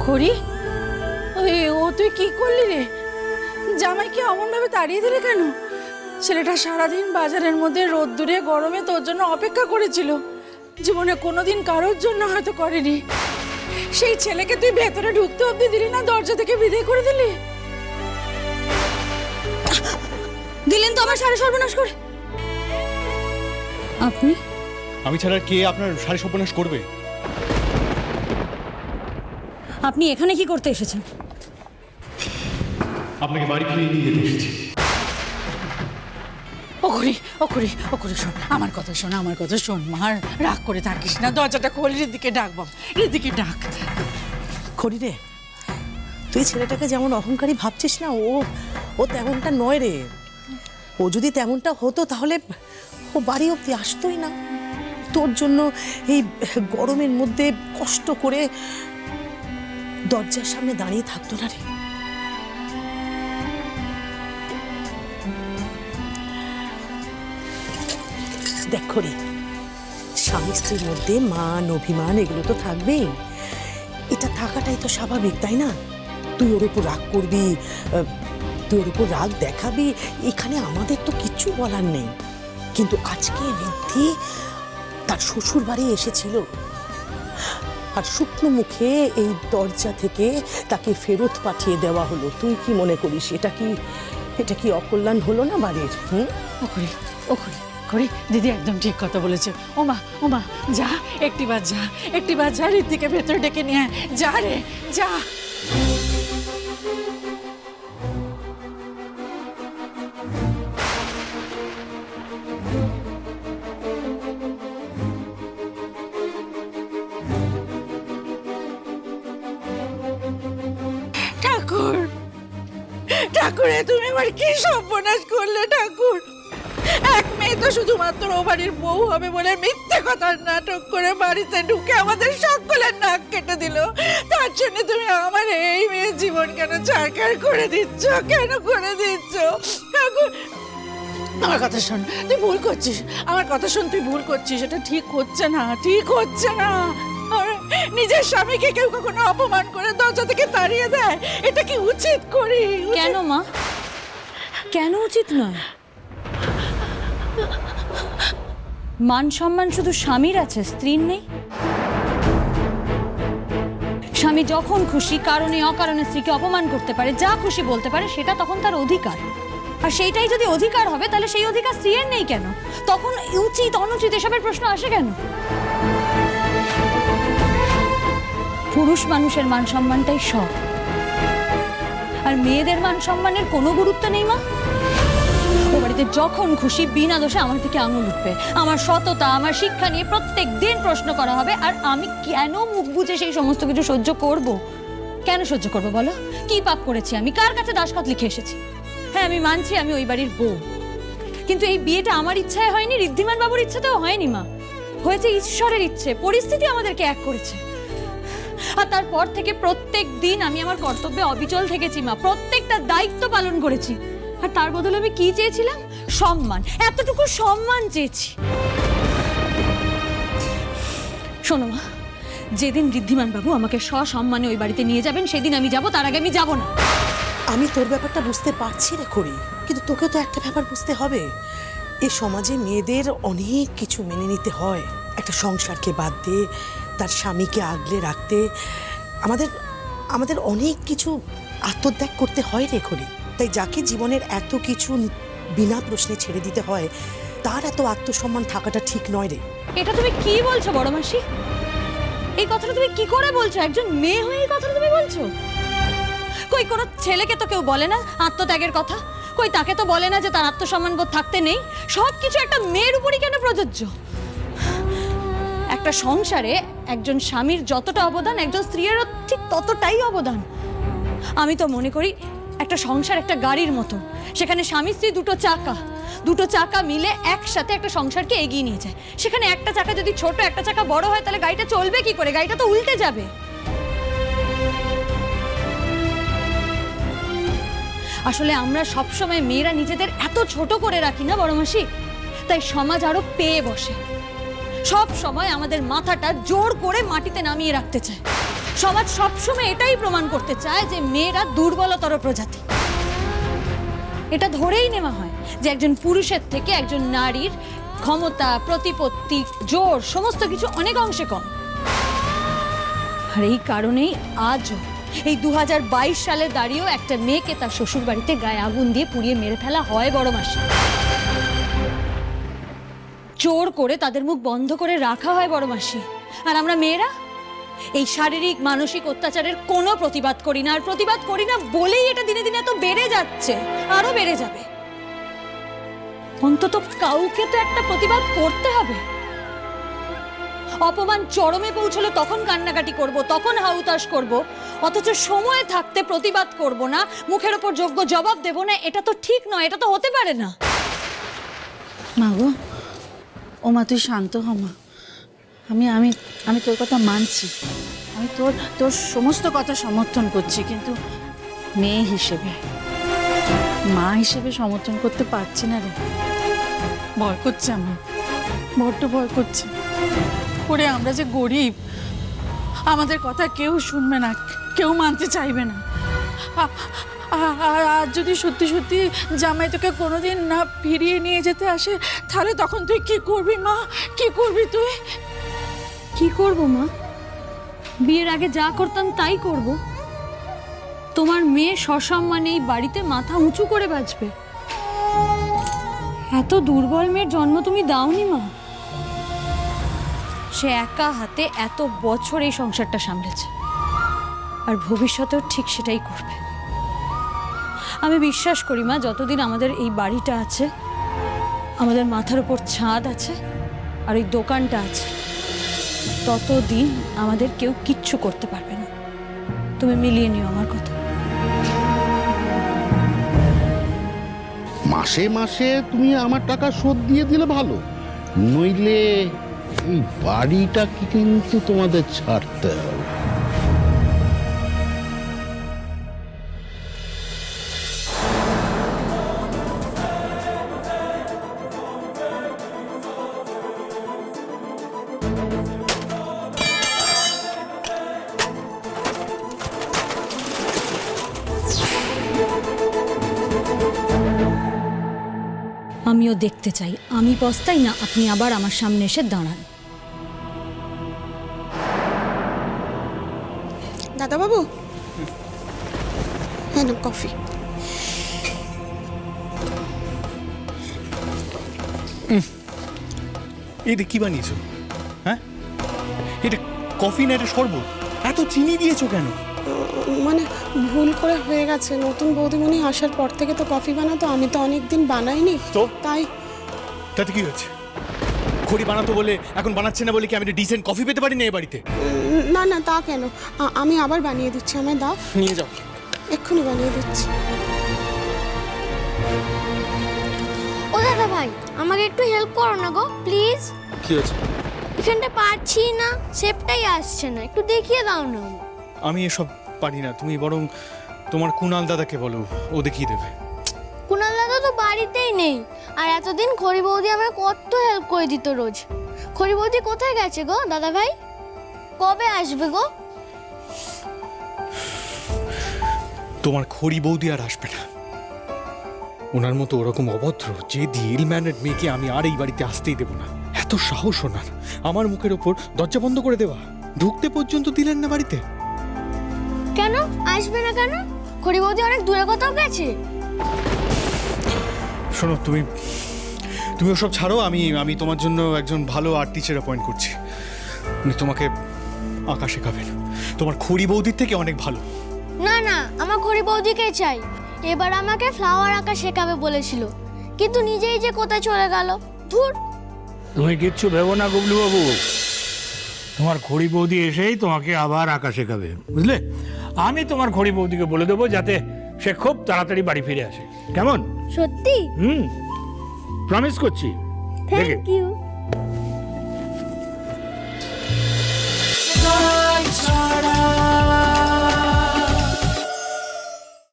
করি ও তুই কি করলি রে? জামাইকে অমন ভাবে তাড়িয়ে দিলে কেন? ছেলেটা সারাদিন বাজারের মধ্যে রোদ্দুরে গরমে তোর জন্য অপেক্ষা করেছিল, জীবনে কোনোদিন কারোর জন্য হয়তো করেনি। সেই ছেলেকে তুই ভেতরে ঢুকতে অব্দি দিলি না, দরজা থেকে বিদায় করে দিলি। দিলেন তো আমার সারা সর্বনাশ করে। আপনি? আমি ছাড়া কে আপনার সারি সর্বনাশ করবে? আপনি এখানে কি করতে এসেছেন? আপনাকে বাড়ি ফিরিয়ে নিয়ে যেতে এসেছি। ও করি শোন, আমার কথা শোন, আমার কথা শোন। মার রাগ করে থাকিস না, দরজাটা খোল, ঋদ্ধিকে ডাক বাবা, ঋদ্ধিকে ডাক। খড়ি রে, তুই ছেলেটাকে যেমন অহংকারী ভাবছিস না, ও তেমনটা নয় রে। ও যদি তেমনটা হতো তাহলে ও বাড়ি অব্দি আসতোই না। তোর জন্য এই গরমের মধ্যে কষ্ট করে দরজার সামনে দাঁড়িয়ে থাকতো না রে। দেখ খড়ি, স্বামী স্ত্রীর মধ্যে মান অভিমান এগুলো তো থাকবেই, এটা থাকাটাই তো স্বাভাবিক, তাই না? তুই ওর উপর রাগ করবি, তুই ওর উপর রাগ দেখাবি, এখানে আমাদের তো কিচ্ছু বলার নেই। কিন্তু আজকে ঋদ্ধি তার শ্বশুর বাড়ি এসেছিল, আর শুকনো মুখে এই দরজা থেকে তাকে ফেরত পাঠিয়ে দেওয়া হলো। তুই কি মনে করিস এটা কি অকল্যাণ হলো না বাড়ির? ও করি দিদি একদম ঠিক কথা বলেছে। ওমা যা, একটিবার যা, ঋদ্ধিকে ভেতরে ডেকে নিয়ে আয়। যা রে যা। ঠাকুর, তুমি আমার কি সর্বনাশ করলে ঠাকুর? এক মেয়ে তো শুধুমাত্র ও বাড়ির বউ হবে বলে মিথ্যে কথার নাটক করে বাড়িতে ঢুকে আমাদের সকলের নাক কেটে দিল। তার জন্য তুমি আমার এই মেয়ের জীবন কেন ছাড়খাড় করে দিচ্ছ? কেন করে দিচ্ছ ঠাকুর? আমার কথা শোন, তুই ভুল করছিস। আমার কথা শোন, তুই ভুল করছিস। এটা ঠিক হচ্ছে না। নিজের স্বামীকে কেউ কখনো অপমান করে দরজা থেকে তাড়িয়ে দেয়? এটা কি উচিত করি? কেন মা, কেন উচিত নয়? মান সম্মান শুধু স্বামীর আছে, স্ত্রীর নেই? স্বামী যখন খুশি কারণে অকারণে স্ত্রীকে অপমান করতে পারে, যা খুশি বলতে পারে, সেটা তখন তার অধিকার। আর সেইটাই যদি অধিকার হবে, তাহলে সেই অধিকার স্ত্রীর নেই কেন? তখন উচিত অনুচিত এসবের প্রশ্ন আসে কেন? পুরুষ মানুষের মান সম্মানটাই সব, আর মেয়েদের মান সম্মানের কোনো গুরুত্ব নেই মা। ও বাড়িতে যখন খুশি বিনা দোষে আমার থেকে আঙুল উঠবে, আমার সততা, আমার শিক্ষা নিয়ে প্রত্যেক দিন প্রশ্ন করা হবে। আর আমি কেন মুখ বুজে সেই সমস্ত কিছু সহ্য করব? কেন সহ্য করবো বলো? কি পাপ করেছি আমি? কার কাছে দাসখত লিখে এসেছি? হ্যাঁ, আমি মানছি আমি ওই বাড়ির বউ, কিন্তু এই বিয়েটা আমার ইচ্ছায় হয়নি, ঋদ্ধিমান বাবুর ইচ্ছাতেও হয়নি মা। হয়েছে ঈশ্বরের ইচ্ছে, পরিস্থিতি আমাদেরকে এক করেছে। আর তারপর থেকে প্রত্যেক দিন আমি আমার কর্তব্যে অবিচল থেকেছি মা, প্রত্যেকটা দায়িত্ব পালন করেছি। আর তার বদলে আমি কি চেয়েছিলাম? সম্মান, এতটুকু সম্মান চেয়েছি। শোনো মা, যেদিন ঋদ্ধিমান বাবু আমাকে সসম্মানে ওই বাড়িতে নিয়ে যাবেন সেদিন আমি যাব, তার আগে আমি যাব না। আমি তোর ব্যাপারটা বুঝতে পারছি রে খড়ি, কিন্তু তোকে তো একটা ব্যাপার বুঝতে হবে। এই সমাজে মেয়েদের অনেক কিছু মেনে নিতে হয়। একটা সংসারকে বাদ দিয়ে তার স্বামীকে আগলে রাখতে আমাদের অনেক কিছু আত্মত্যাগ করতে হয় রে খড়ি। তাই যাকে জীবনের এত কিছু বিনা প্রশ্নে ছেড়ে দিতে হয়, তার এত আত্মসম্মান থাকাটা ঠিক নয় রে। এটা তুমি কি বলছো বড় মাসি? এই কথাটা তুমি কি করে বলছো? একজন মেয়ে হয়ে এই কথাটা তুমি বলছো? কই কোনো ছেলেকে তো কেউ বলে না আত্মত্যাগের কথা? কই তাকে তো বলে না যে তার আত্মসম্মান বোধ থাকতে নেই? সবকিছু একটা মেয়ের উপরই কেন প্রযোজ্য? একটা সংসারে একজন স্বামীর যতটা অবদান, একজন স্ত্রীরও ঠিক ততটাই অবদান। আমি তো মনে করি একটা সংসার একটা গাড়ির মতো, সেখানে স্বামী স্ত্রী দুটো চাকা মিলে একসাথে একটা সংসারকে এগিয়ে নিয়ে যায়। সেখানে একটা চাকা যদি ছোট, একটা চাকা বড় হয়, তাহলে গাড়িটা চলবে কি করে? গাড়িটা তো উল্টে যাবে। আসলে আমরা সবসময় মেয়েরা নিজেদের এত ছোট করে রাখি না বড় মাসি, তাই সমাজ আরো পেয়ে বসে। সব সময় আমাদের মাথাটা জোর করে মাটিতে নামিয়ে রাখতে চায়। সমাজ সবসময় এটাই প্রমাণ করতে চায় যে মেয়েরা দুর্বলতর প্রজাতি। এটা ধরেই নেওয়া হয় যে একজন পুরুষের থেকে একজন নারীর ক্ষমতা, প্রতিপত্তি, জোর সমস্ত কিছু অনেক অংশে কম। আর এই কারণেই আজও এই 2022 সালে দাঁড়িয়েও একটা মেয়েকে তার শ্বশুর বাড়িতে গায়ে আগুন দিয়ে পুড়িয়ে মেরে ফেলা হয় বড় মাসি। জোর করে তাদের মুখ বন্ধ করে রাখা হয় বড় মাসি। আর আমরা মেয়েরা এই শারীরিক মানসিক অত্যাচারের কোনো প্রতিবাদ করি না। আর প্রতিবাদ করি না বলেই এটা দিনে দিনে এত বেড়ে যাচ্ছে, আরো বেড়ে যাবে। অন্তত কাউকে তো একটা প্রতিবাদ করতে হবে। অপমান চরমে পৌঁছলে তখন কান্নাকাটি করব, তখন হাউতাশ করব, অথচ সময় থাকতে প্রতিবাদ করব না, মুখের ওপর যোগ্য জবাব দেব না। এটা তো ঠিক নয়, এটা তো হতে পারে না। মা গো, ও মা তুই শান্ত হ মা। আমি আমি আমি তোর কথা মানছি, আমি তোর সমস্ত কথা সমর্থন করছি, কিন্তু মেয়ে হিসেবে, মা হিসেবে সমর্থন করতে পারছি না রে। ভয় করছে আমার, বড্ড ভয় করছে। ওরে আমরা যে গরিব, আমাদের কথা কেউ শুনবে না, কেউ মানতে চাইবে না। আর যদি সত্যি সত্যি জামাই তোকে কোনোদিন না ফিরিয়ে নিয়ে যেতে আসে, তাহলে তখন তুই কি করবি মা? কি করবি তুই? কি করব মা? বিয়ের আগে যা করতাম তাই করব। তোমার মেয়ে সসম্মানে এই বাড়িতে মাথা উঁচু করে বাঁচবে। এত দুর্বল মেয়ের জন্ম তুমি দাওনি মা। সে একা হাতে এত বছর এই সংসারটা সামলেছে, আর ভবিষ্যতেও ঠিক সেটাই করবে। আমি বিশ্বাস করি মা, যতদিন আমাদের এই বাড়িটা আছে, আমাদের মাথার উপর ছাদ আছে, আর এই দোকানটা আছে, ততদিন আমাদের কেউ কিচ্ছু করতে পারবে না। তুমি মিলিয়ে নিও আমার কথা। মাসে মাসে তুমি আমার টাকা শোধ দিয়ে দিলে ভালো, নইলে এই বাড়িটাকে কিন্তু তোমাদের ছাড়তে হবে। আমিও দেখতে চাই আমি পস্তাই না আপনি আবার আমার সামনে এসে দাঁড়ান। দাদা বাবু, হ্যাঁ না কফি। এটা কি বানিয়েছো? হ্যাঁ, এটা কফি না, এটা শরবত। এত চিনি দিয়েছো কেন? মানে ভুল করে হয়ে গেছে। নতুন বৌদিমণি আসার পর থেকে তো কফি বানাতো, আমি তো অনেকদিন বানাইনি, তো তাতে কি হয়েছে? খড়ি বানাতো বলে এখন বানাচ্ছে না বলে কি আমি একটা ডিসেন্ট কফি পেতে পারি না এই বাড়িতে? না না, তা কেন, আমি আবার বানিয়ে দিচ্ছি, আমায় দাও। নিয়ে যাও, এক্ষুনি বানিয়ে দিচ্ছি। ও দাদা ভাই, আমাকে একটু হেল্প করো না গো প্লিজ। কি হয়েছে? এখানটা পারছি না, শেপটাই আসছে না, একটু দেখিয়ে দাও না। আমি এসব পারি না, তুমি বরং তোমার কুণাল দাদাকে বলো, ও দেখিয়ে দেবে। কুণাল দাদা তো বাড়িতেই নেই, আর এতদিন খড়ি বৌদি আমার কত হেল্প করে দিত রোজ। খড়ি বৌদি কোথায় গেছে গো দাদা ভাই? কবে আসবে গো? তোমার খড়ি বৌদি আর আসবে না। ওনার মতো ওরকম অভদ্র যে ইল ম্যানেড মেয়েকে আমি আর এই বাড়িতে আসতেই দেবো না। এত সাহস ওনার, আমার মুখের ওপর দরজা বন্ধ করে দেওয়া, ঢুকতে পর্যন্ত দিলেন না বাড়িতে। কেন আসবে না কেন? খড়ি বৌদি অনেক দূরে কোথাও গেছে। শোনো, তুমি ওসব ছাড়ো। আমি তোমার জন্য একজন ভালো আর্ট টিচার অ্যাপয়েন্ট করছি, উনি তোমাকে আঁকা শেখাবেন। তোমার খড়ি বৌদির থেকে অনেক ভালো। না না, আমার খড়ি বৌদিকে চাই। এবার আমাকে ফ্লাওয়ার আঁকা শেখাবে বলেছিল, কিন্তু নিজেই যে কোথায় চলে গেল। ধুর। তুমি কিচ্ছু ভেবো না গুবলু বাবু, তোমার খড়ি বৌদি এসেই তোমাকে আবার আঁকা শেখাবে, বুঝলে? আমি তোমার খড়ি বৌদিকে বলে দেবো যাতে সে খুব তাড়াতাড়ি বাড়ি ফিরে আসে। কেমন? সত্যি? প্রমিস করছি। Thank you. ছাড়া